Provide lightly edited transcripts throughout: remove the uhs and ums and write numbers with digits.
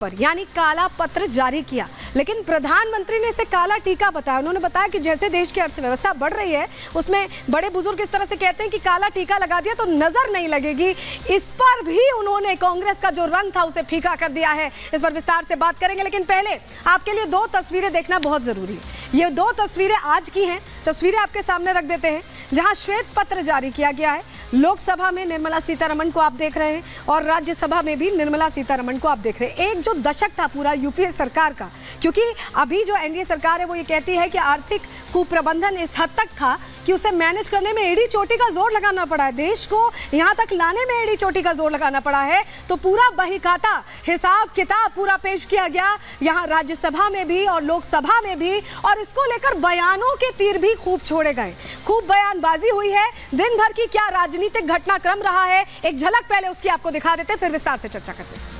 पर यानी काला पत्र जारी किया, लेकिन प्रधानमंत्री ने इसे काला टीका बताया। उन्होंने बताया कि जैसे देश की अर्थव्यवस्था बढ़ रही है उसमें बड़े बुजुर्ग इस तरह से कहते हैं कि काला टीका लगा दिया तो नजर नहीं लगेगी। इस पर भी उन्होंने कांग्रेस का जो रंग था उसे फीका कर दिया है। इस पर विस्तार से बात करेंगे, लेकिन पहले आपके लिए दो तस्वीरें देखना बहुत जरूरी है। ये दो तस्वीरें आज की हैं, तस्वीरें आपके सामने रख देते हैं जहां श्वेत पत्र जारी किया गया है। लोकसभा में निर्मला सीतारमण को आप देख रहे हैं और राज्यसभा में भी निर्मला सीतारमण को आप देख रहे हैं। एक जो दशक था पूरा यूपीए सरकार का, क्योंकि अभी जो एनडीए सरकार है वो ये कहती है कि आर्थिक कुप्रबंधन इस हद तक था कि उसे मैनेज करने में एड़ी चोटी का जोर लगाना पड़ा है, देश को यहाँ तक लाने में एड़ी चोटी का जोर लगाना पड़ा है। तो पूरा बहीखाता हिसाब किताब पूरा पेश किया गया यहाँ राज्यसभा में भी और लोकसभा में भी, और इसको लेकर बयानों के तीर भी खूब छोड़े गए, खूब बयानबाजी हुई है। दिन भर की क्या राजनीतिक घटनाक्रम रहा है, एक झलक पहले उसकी आपको दिखा देते, फिर विस्तार से चर्चा करते हैं।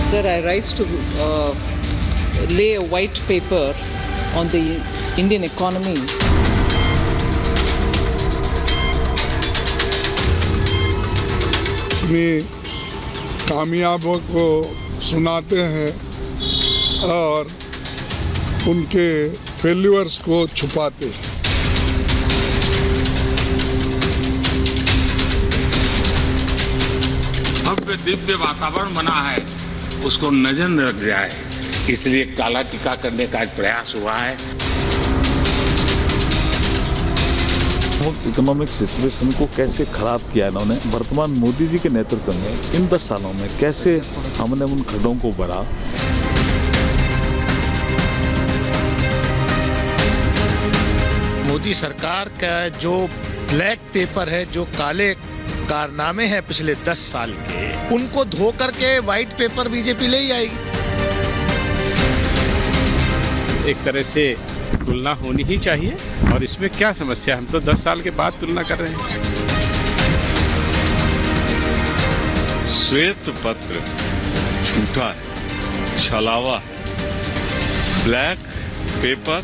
Sir, I rise to lay a white paper on the Indian economy. वे कामयाबों को सुनाते हैं और उनके फेल्यूअर्स को छुपाते हैं। भव्य दिव्य वातावरण बना है, उसको नजर न लग जाए, इसलिए काला टीका करने का एक प्रयास हुआ है। इकोनॉमिक सिचुएशन को कैसे खराब किया इन्होंने, वर्तमान मोदी जी के नेतृत्व में इन 10 सालों में कैसे हमने उन खड्डों को भरा। मोदी सरकार का जो ब्लैक पेपर है, जो काले कारनामे हैं पिछले 10 साल के, उनको धो करके व्हाइट पेपर बीजेपी ले ही आएगी। एक तरह से तुलना होनी ही चाहिए और इसमें क्या समस्या, हम तो 10 साल के बाद तुलना कर रहे हैं। श्वेत पत्र झूठा है, छलावा है, ब्लैक पेपर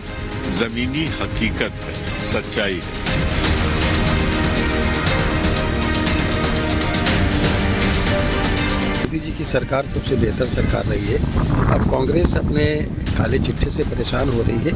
जमीनी हकीकत है, सच्चाई है। मोदी जी की सरकार सबसे बेहतर सरकार रही है। अब कांग्रेस अपने काले चिट्ठे से परेशान हो रही है।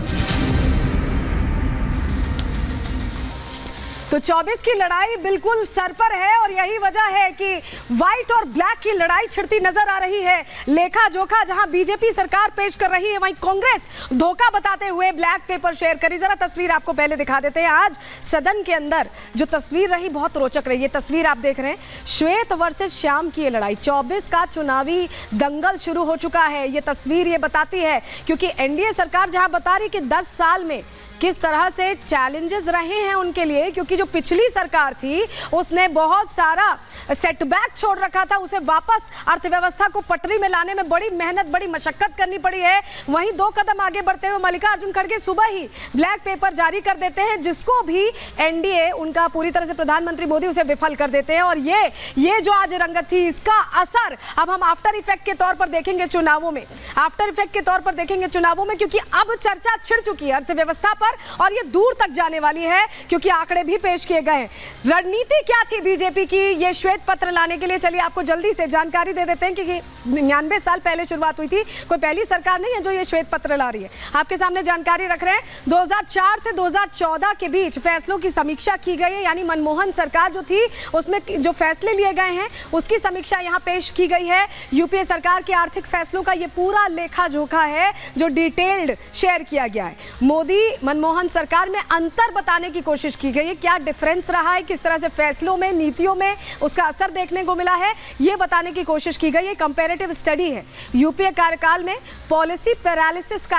तो 24 की लड़ाई बिल्कुल सर पर है और यही वजह है कि व्हाइट और ब्लैक की लड़ाई छिड़ती नजर आ रही है। लेखा जोखा जहां बीजेपी सरकार पेश कर रही है, वहीं कांग्रेस धोखा बताते हुए ब्लैक पेपर शेयर करी। जरा तस्वीर आपको पहले दिखा देते हैं। आज सदन के अंदर जो तस्वीर रही बहुत रोचक रही है। तस्वीर आप देख रहे हैं, श्वेत वर्सेस श्याम की ये लड़ाई, 24 का चुनावी दंगल शुरू हो चुका है। ये तस्वीर ये बताती है, क्योंकि एनडीए सरकार जहां बता रही कि 10 साल में किस तरह से चैलेंजेस रहे हैं उनके लिए, क्योंकि जो पिछली सरकार थी उसने बहुत सारा सेटबैक छोड़ रखा था, उसे वापस अर्थव्यवस्था को पटरी में लाने में बड़ी मेहनत बड़ी मशक्कत करनी पड़ी है। वहीं 2 कदम आगे बढ़ते हुए मल्लिकार्जुन खड़गे सुबह ही ब्लैक पेपर जारी कर देते हैं, जिसको भी एनडीए उनका पूरी तरह से प्रधानमंत्री मोदी उसे विफल कर देते हैं। और ये जो आज रंगत थी, इसका असर अब हम आफ्टर इफेक्ट के तौर पर देखेंगे चुनावों में, आफ्टर इफेक्ट के तौर पर देखेंगे चुनावों में, क्योंकि अब चर्चा छिड़ चुकी है अर्थव्यवस्था पर और ये दूर तक जाने वाली है, क्योंकि आंकड़े भी पेश किए गए हैं। रणनीति क्या थी बीजेपी की ये श्वेत पत्र लाने के लिए? चलिए आपको जल्दी से जानकारी दे देते हैं, क्योंकि 99 साल पहले शुरुआत हुई थी, कोई पहली सरकार नहीं है जो ये श्वेत पत्र ला रही है। आपके सामने जानकारी रख रहे हैं। 2004 से 2014 के बीच फैसलों की समीक्षा की गई है, यानी मनमोहन सरकार जो थी उसमें जो फैसले लिए गए हैं उसकी समीक्षा यहाँ पेश की गई है। यूपीए सरकार के आर्थिक फैसलों का ये पूरा लेखा जोखा है जो डिटेल्ड शेयर किया गया है। मोदी मनमोहन सरकार में अंतर बताने की कोशिश की गई है, क्या डिफरेंस रहा है, किस तरह से फैसलों में नीतियों में उसका असर देखने को मिला है, ये बताने की कोशिश की गई है। कंपैरेटिव स्टडी है, यूपीए कार्यकाल में पॉलिसी पैरालिसिस का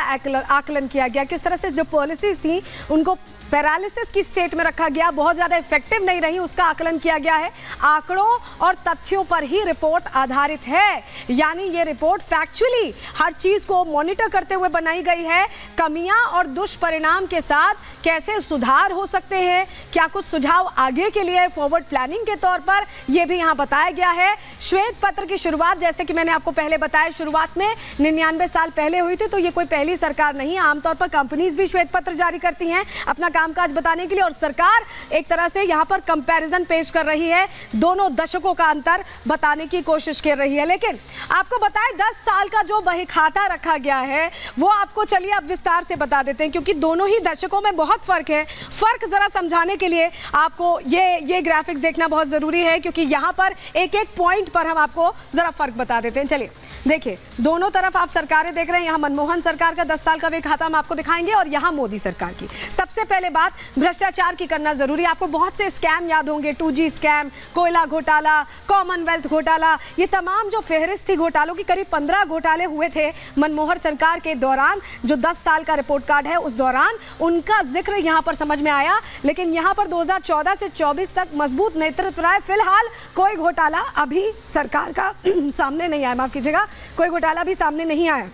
आकलन किया गया, किस तरह से जो पॉलिसीज थी उनको पैरालिसिस की स्टेट में रखा गया, बहुत ज़्यादा इफेक्टिव नहीं रही, उसका आकलन किया गया है। आंकड़ों और तथ्यों पर ही रिपोर्ट आधारित है, यानी ये रिपोर्ट फैक्चुअली हर चीज़ को मॉनिटर करते हुए बनाई गई है। कमियां और दुष्परिणाम के साथ कैसे सुधार हो सकते हैं, क्या कुछ सुझाव आगे के लिए फॉरवर्ड प्लानिंग के तौर पर, यह भी यहाँ बताया गया है। श्वेत पत्र की शुरुआत, जैसे कि मैंने आपको पहले बताया, शुरुआत में 99 साल पहले हुई थी, तो ये कोई पहली सरकार नहीं है। आमतौर पर कंपनीज भी श्वेत पत्र जारी करती हैं, अपना कामकाज बताने के लिए, और सरकार एक तरह से यहाँ पर कंपैरिजन पेश कर रही है, दोनों दशकों का अंतर बताने की कोशिश कर रही है। लेकिन आपको बताएं 10 साल का जो बहीखाता रखा गया है वो आपको चलिए अब विस्तार से बता देते हैं, क्योंकि दोनों ही दशकों में बहुत फर्क है। फर्क जरा समझाने के लिए आपको ये ग्राफिक्स देखना बहुत जरूरी है, क्योंकि यहाँ पर एक एक पॉइंट पर हम आपको जरा फर्क बता देते हैं। चलिए देखिए, दोनों तरफ आप सरकारें देख रहे हैं। यहाँ मनमोहन सरकार का 10 साल का बहीखाता हम आपको दिखाएंगे और यहाँ मोदी सरकार की। सबसे पहले बात भ्रष्टाचार की करना जरूरी है। आपको बहुत से स्कैम याद होंगे, 2G स्कैम, कोयला घोटाला, कॉमनवेल्थ घोटाला, ये तमाम जो फहरिस्त थी घोटालों की, करीब 15 घोटाले हुए थे मनमोहन सरकार के दौरान। जो 10 साल का रिपोर्ट कार्ड है उस दौरान उनका जिक्र यहाँ पर समझ में आया। लेकिन यहाँ पर 2014 से 24 तक मजबूत नेतृत्व रहा है। फिलहाल कोई घोटाला अभी सरकार का सामने नहीं आया, माफ कीजिएगा, कोई घोटाला भी सामने नहीं आया।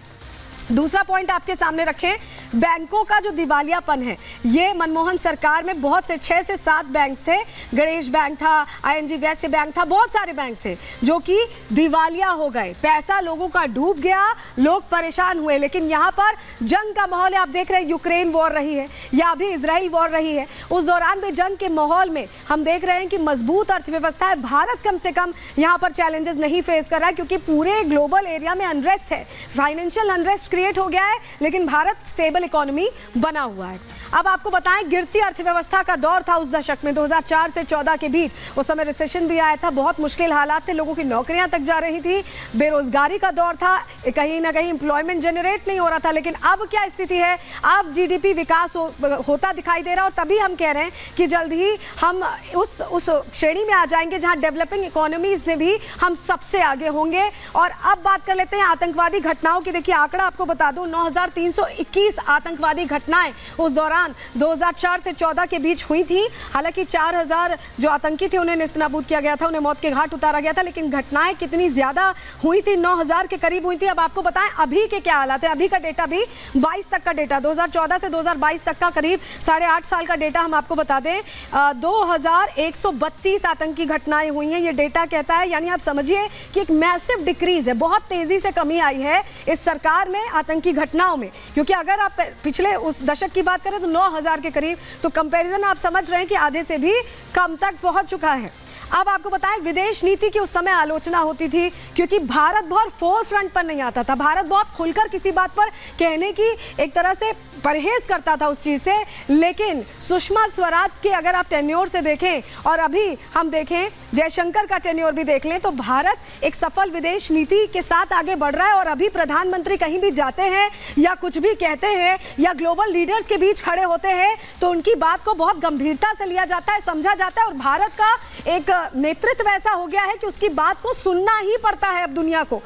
दूसरा पॉइंट आपके सामने रखें, बैंकों का जो दिवालियापन है, ये मनमोहन सरकार में बहुत से 6 से 7 बैंक थे। गणेश बैंक था, ING वैश्य बैंक था, बहुत सारे बैंक थे जो कि दिवालिया हो गए। पैसा लोगों का डूब गया, लोग परेशान हुए। लेकिन यहाँ पर जंग का माहौल है, आप देख रहे हैं यूक्रेन वॉर रही है या अभी इजराइल वॉर रही है, उस दौरान भी जंग के माहौल में हम देख रहे हैं कि मजबूत अर्थव्यवस्था है। भारत कम से कम यहाँ पर चैलेंजेस नहीं फेस कर रहा है, क्योंकि पूरे ग्लोबल एरिया में अनरेस्ट है, फाइनेंशियल अनरेस्ट क्रिएट हो गया है, लेकिन भारत स्टेबल इकोनॉमी बना हुआ है। अब आपको बताएं, गिरती अर्थव्यवस्था का दौर था उस दशक में, 2004 से 14 के बीच। उस समय रिसेशन भी आया था, बहुत मुश्किल हालात थे, लोगों की नौकरियां तक जा रही थी, बेरोजगारी का दौर था, कहीं ना कहीं एम्प्लॉयमेंट जनरेट नहीं हो रहा था। लेकिन अब क्या स्थिति है, अब GDP विकास होता दिखाई दे रहा है, और तभी हम कह रहे हैं कि जल्द ही हम उस श्रेणी में आ जाएंगे जहां डेवलपिंग इकोनॉमीज में भी हम सबसे आगे होंगे। और अब बात कर लेते हैं आतंकवादी घटनाओं की। देखिए आंकड़ा आपको बता दूं, 9321 आतंकवादी घटनाएं उस दौरान 2004 से 14 के बीच हुई थी। हालांकि 4000 जो आतंकी थे उन्हें नेस्तनाबूद किया गया था, उन्हें मौत के घाट उतारा गया था, लेकिन घटनाएं कितनी ज्यादा हुई थी, 9000 के करीब हुई थी। अब आपको बताएं अभी के क्या हालात है। अभी का डेटा भी 22 तक का डेटा, 2014 से 2022 तक का करीब 8.5 साल का डेटा हम आपको बता दें, 2132 आतंकी घटनाएं हुई हैं, ये डेटा कहता है। यानी आप समझिए कि एक मैसिव डिक्रीज है, बहुत तेजी से कमी आई है इस सरकार में आतंकी घटनाओं में। क्योंकि अगर आप पिछले उस दशक की बात करें तो 9000 के करीब, तो कंपैरिजन आप समझ रहे हैं कि आधे से भी कम तक पहुंच चुका है। अब आपको बताएं, विदेश नीति की उस समय आलोचना होती थी, क्योंकि भारत बहुत फोर फ्रंट पर नहीं आता था, भारत बहुत खुलकर किसी बात पर कहने की एक तरह से परहेज करता था उस चीज से। लेकिन सुषमा स्वराज के अगर आप टेन्योर से देखें और अभी हम देखें जयशंकर का टेन्योर भी देख लें, तो भारत एक सफल विदेश नीति के साथ आगे बढ़ रहा है। और अभी प्रधानमंत्री कहीं भी जाते हैं या कुछ भी कहते हैं या ग्लोबल लीडर्स के बीच खड़े होते हैं तो उनकी बात को बहुत गंभीरता से लिया जाता है, समझा जाता है। और भारत का एक नेतृत्व ऐसा हो गया है कि उसकी बात को सुनना ही पड़ता है अब दुनिया को।